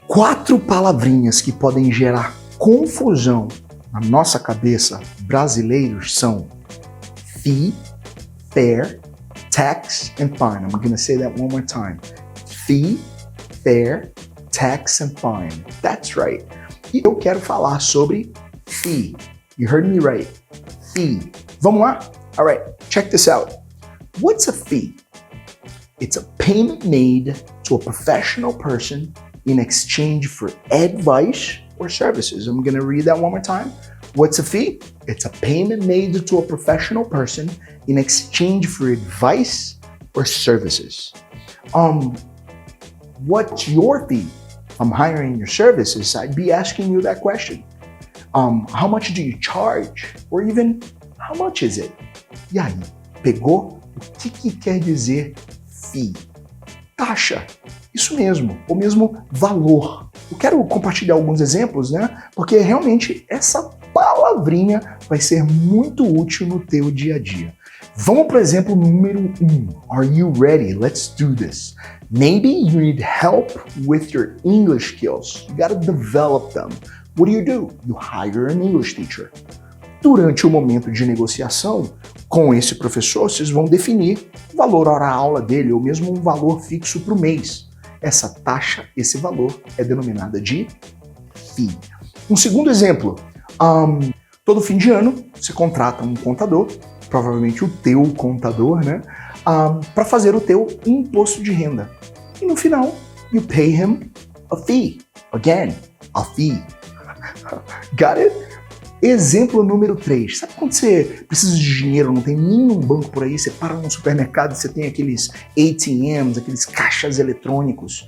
Quatro palavrinhas que podem gerar confusão na nossa cabeça, brasileiros, são fee, fair, tax, and fine. I'm gonna say that one more time. Fee, fair, tax, and fine. That's right. E eu quero falar sobre fee. You heard me right. Fee. Vamos lá? All right, check this out. What's a fee? It's a payment made to a professional person in exchange for advice or services. I'm going to read that one more time. What's a fee? It's a payment made to a professional person in exchange for advice or services. What's your fee? If I'm hiring your services, I'd be asking you that question. How much do you charge? Or even, how much is it? E aí, pegou? O que quer dizer fee? Taxa. Isso mesmo, o mesmo valor. Eu quero compartilhar alguns exemplos, né? Porque realmente essa palavrinha vai ser muito útil no teu dia a dia. Vamos para o exemplo número 1. Are you ready? Let's do this. Maybe you need help with your English skills. You gotta develop them. What do? You hire an English teacher. Durante o momento de negociação com esse professor, vocês vão definir o valor hora-aula dele, ou mesmo um valor fixo para o mês. Essa taxa, esse valor, é denominada de fee. Um segundo exemplo, todo fim de ano você contrata um contador, provavelmente o teu contador, né, para fazer o teu imposto de renda. E no final, you pay him a fee. Again, a fee. Got it? Exemplo número 3. Sabe quando você precisa de dinheiro, não tem nenhum banco por aí, você para num supermercado, você tem aqueles ATMs, aqueles caixas eletrônicos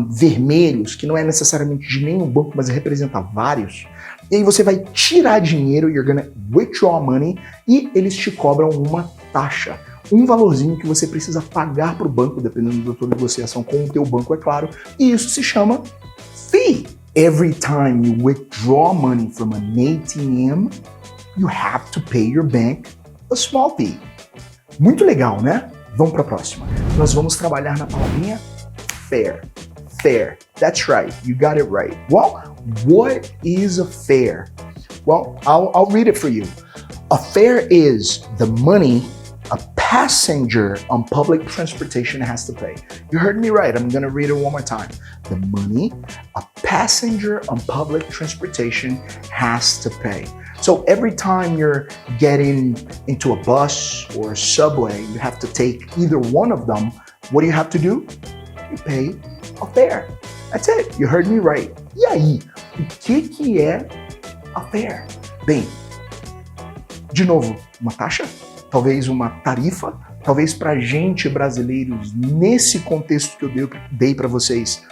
vermelhos, que não é necessariamente de nenhum banco, mas representa vários. E aí você vai tirar dinheiro, you're gonna withdraw money, e eles te cobram uma taxa. Um valorzinho que você precisa pagar para o banco, dependendo da tua negociação com o teu banco, é claro. E isso se chama fee. Every time you withdraw money from an ATM, you have to pay your bank a small fee. Muito legal, né? Vamos para a próxima. Nós vamos trabalhar na palavrinha fair. Fair. That's right. You got it right. Well, what is a fare? Well, I'll read it for you. A fare is the money a passenger on public transportation has to pay. You heard me right. I'm going to read it one more time. The money a passenger on public transportation has to pay. So every time you're getting into a bus or a subway, you have to take either one of them. What do you have to do? You pay a fare. That's it. You heard me right. E aí, o que é a fare? Bem, de novo, uma taxa? Talvez uma tarifa, talvez para gente brasileiros, nesse contexto que eu dei para vocês,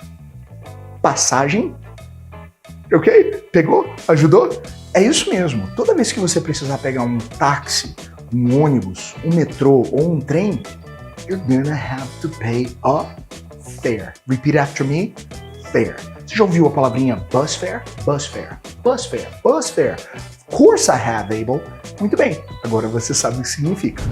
passagem, ok? Pegou? Ajudou? É isso mesmo, toda vez que você precisar pegar um táxi, um ônibus, um metrô ou um trem, you're gonna have to pay a fare. Repeat after me, fare. Você já ouviu a palavrinha bus fare? Bus fare, bus fare, bus fare. Of course I have, Abel. Muito bem, agora você sabe o que significa.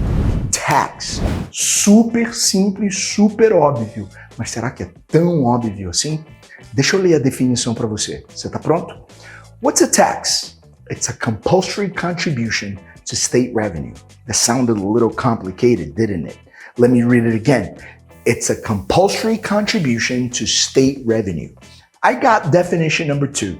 Tax. Super simples, super óbvio. Mas será que é tão óbvio assim? Deixa eu ler a definição para você. Você está pronto? What's a tax? It's a compulsory contribution to state revenue. That sounded a little complicated, didn't it? Let me read it again. It's a compulsory contribution to state revenue. I got definition number 2.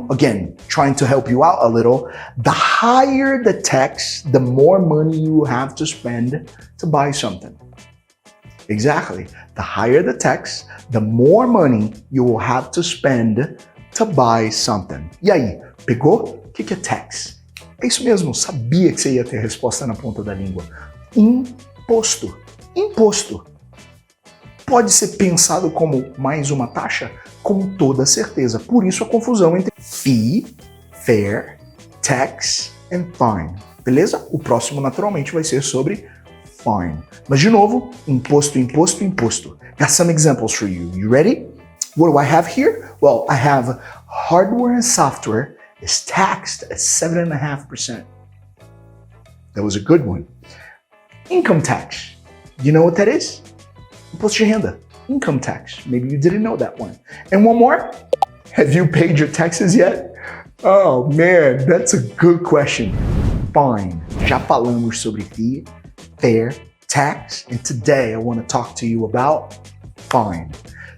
Again, trying to help you out a little, the higher the tax, the more money you have to spend to buy something. Exactly. The higher the tax, the more money you will have to spend to buy something. E aí, pegou? O que é tax? É isso mesmo, sabia que você ia ter a resposta na ponta da língua. Imposto. Imposto. Pode ser pensado como mais uma taxa? Com toda certeza. Por isso a confusão entre fee, fare, tax and fine. Beleza? O próximo naturalmente vai ser sobre fine. Mas de novo, imposto, imposto, imposto. Got some examples for you. You ready? What do I have here? Well, I have hardware and software is taxed at 7.5%. That was a good one. Income tax. You know what that is? Imposto de renda. income tax. Maybe you didn't know that one. And one more, have you paid your taxes yet? Oh man, that's a good question. Fine. Já falamos sobre fee, fair, tax, and today I want to talk to you about fine.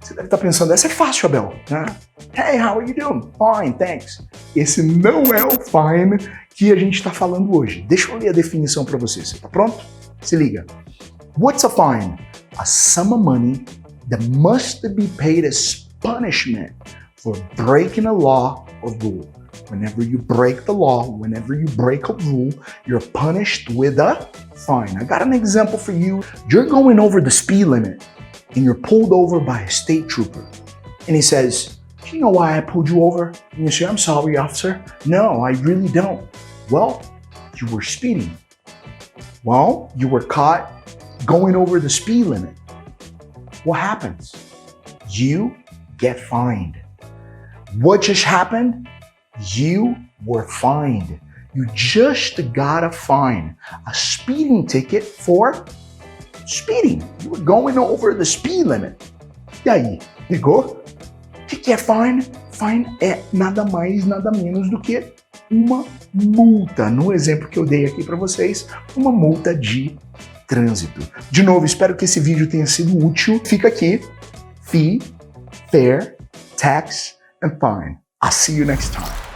Você deve estar pensando, essa é fácil, Abel, né? Hey, how are you doing? Fine, thanks. Esse não é o fine que a gente está falando hoje. Deixa eu ler a definição para você. Você está pronto? Se liga. What's a fine? A sum of money that must be paid as punishment for breaking a law or rule. Whenever you break the law, whenever you break a rule, you're punished with a fine. I got an example for you. You're going over the speed limit and you're pulled over by a state trooper. And he says, do you know why I pulled you over? And you say, I'm sorry, officer. No, I really don't. Well, you were speeding. Well, you were caught going over the speed limit. What happens? You get fined. What just happened? You were fined. You just got a fine. A speeding ticket for speeding. You were going over the speed limit. E aí, pegou? O que é fine? Fine é nada mais, nada menos do que uma multa. No exemplo que eu dei aqui para vocês, uma multa de trânsito. De novo, espero que esse vídeo tenha sido útil. Fica aqui. Fee, fair, tax, and fine. I'll see you next time.